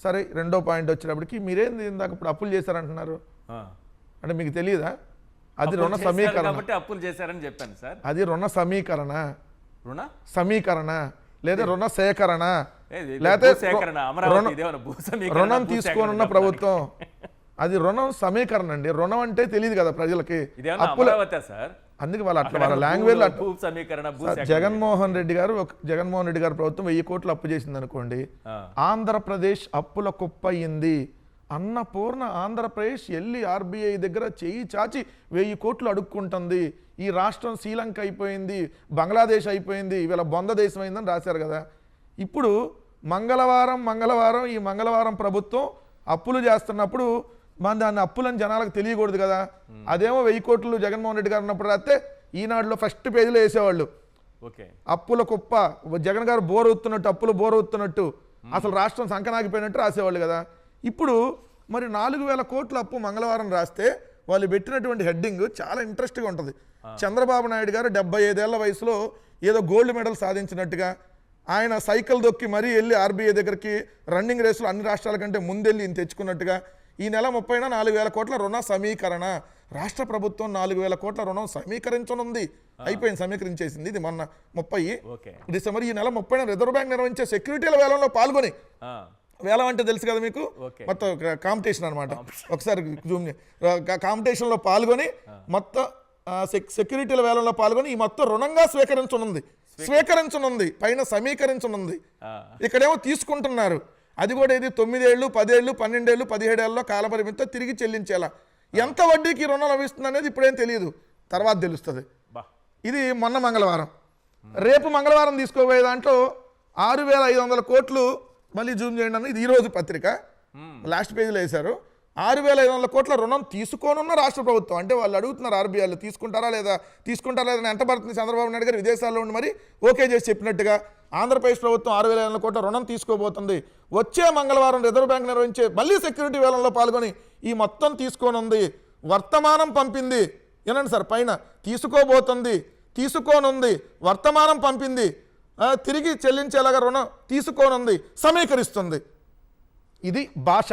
సరే రెండో పాయింట్ వచ్చేటప్పటికి మీరేంది ఇందాక ఇప్పుడు అప్పులు చేశారంటున్నారు అంటే మీకు తెలియదా? అది రుణ సమీకరణ కాబట్టి అప్పులు చేశారని చెప్పాను సార్. అది రుణ సమీకరణ, రుణ సమీకరణ లేదా రుణ సేకరణ లేకపోతే రుణం తీసుకోనున్న ప్రభుత్వం. అది రుణం సమీకరణ అండి. రుణం అంటే తెలియదు కదా ప్రజలకి. సార్ అందుకే వాళ్ళు అట్లా వాళ్ళ లాంగ్వేజ్ సమీకరణ. జగన్మోహన్ రెడ్డి గారు ప్రభుత్వం 1000 కోట్లు అప్పు చేసింది అనుకోండి, ఆంధ్రప్రదేశ్ అప్పుల కుప్ప అయింది. అన్నపూర్ణ ఆంధ్రప్రదేశ్ వెళ్ళి ఆర్బీఐ దగ్గర చెయ్యి చాచి 1000 కోట్లు అడుక్కుంటుంది. ఈ రాష్ట్రం శ్రీలంక అయిపోయింది, బంగ్లాదేశ్ అయిపోయింది, ఇవాళ బొంద దేశం అయిందని రాశారు కదా. ఇప్పుడు మంగళవారం ప్రభుత్వం అప్పులు చేస్తున్నప్పుడు దాన్ని అప్పులని జనాలకు తెలియకూడదు కదా. అదేమో 1000 కోట్లు జగన్మోహన్ రెడ్డి గారు ఉన్నప్పుడు రాస్తే ఈనాడులో ఫస్ట్ పేజీలో వేసేవాళ్ళు అప్పుల కుప్ప, జగన్ గారు అప్పులు బోరవుతున్నట్టు, అసలు రాష్ట్రం సంకనాగిపోయినట్టు రాసేవాళ్ళు కదా. ఇప్పుడు మరి 4000 కోట్ల అప్పు మంగళవారం రాస్తే వాళ్ళు పెట్టినటువంటి హెడ్డింగ్ చాలా ఇంట్రెస్ట్గా ఉంటుంది. చంద్రబాబు నాయుడు గారు 75 ఏళ్ల వయసులో ఏదో గోల్డ్ మెడల్ సాధించినట్టుగా, ఆయన సైకిల్ దొక్కి మరీ వెళ్ళి ఆర్బీఐ దగ్గరికి రన్నింగ్ రేసులో అన్ని రాష్ట్రాల కంటే ముందెళ్ళి ఈయన తెచ్చుకున్నట్టుగా, ఈ నెల 30న 4000 కోట్ల రుణ సమీకరణ, రాష్ట్ర ప్రభుత్వం 4000 కోట్ల రుణం సమీకరించనుంది. అయిపోయింది, సమీకరించేసింది. ఇది మొన్న 30 డిసెంబర్. ఈ నెల 30న రిజర్వ్ బ్యాంక్ నిర్వహించే సెక్యూరిటీల వేలంలో పాల్గొని, వేలం అంటే తెలుసు కదా మీకు, మొత్తం కాంపిటీషన్ అనమాట. ఒకసారి జూమ్ కాంపిటీషన్లో పాల్గొని మొత్తం సెక్యూరిటీల వేలంలో పాల్గొని ఈ మొత్తం రుణంగా స్వీకరించనుంది, పైన సమీకరించనుంది. ఇక్కడేమో తీసుకుంటున్నారు. అది కూడా ఇది 9 ఏళ్ళు 10 ఏళ్ళు 12 ఏళ్ళు 17 ఏళ్ళలో కాలపరిమితితో తిరిగి చెల్లించేలా. ఎంత వడ్డీకి రుణం లభిస్తుంది అనేది ఇప్పుడేం తెలియదు, తర్వాత తెలుస్తుంది. ఇది మొన్న మంగళవారం. రేపు మంగళవారం తీసుకోబోయే దాంట్లో 6500 కోట్లు. మళ్ళీ జూమ్ చేయండి అన్న, ఇది ఈరోజు పత్రిక లాస్ట్ పేజీలో వేశారు. 6500 కోట్ల రుణం తీసుకోనున్న రాష్ట్ర ప్రభుత్వం. అంటే వాళ్ళు అడుగుతున్నారు ఆర్బీఐలో తీసుకుంటారా లేదా ఎంటబడుతుంది చంద్రబాబు నాయుడు గారు విదేశాల్లో ఉండి మరి ఓకే చేసి చెప్పినట్టుగా. ఆంధ్రప్రదేశ్ ప్రభుత్వం 6500 కోట్ల రుణం తీసుకోబోతుంది. వచ్చే మంగళవారం రిజర్వ్ బ్యాంక్ నిర్వహించే మళ్ళీ సెక్యూరిటీ వేలంలో పాల్గొని ఈ మొత్తం తీసుకోనుంది. వర్తమానం పంపింది, ఏనండి సార్, పైన తీసుకోనుంది, వర్తమానం పంపింది, తిరిగి చెల్లించేలాగా రుణం తీసుకోనుంది, సమీకరిస్తుంది. ఇది భాష.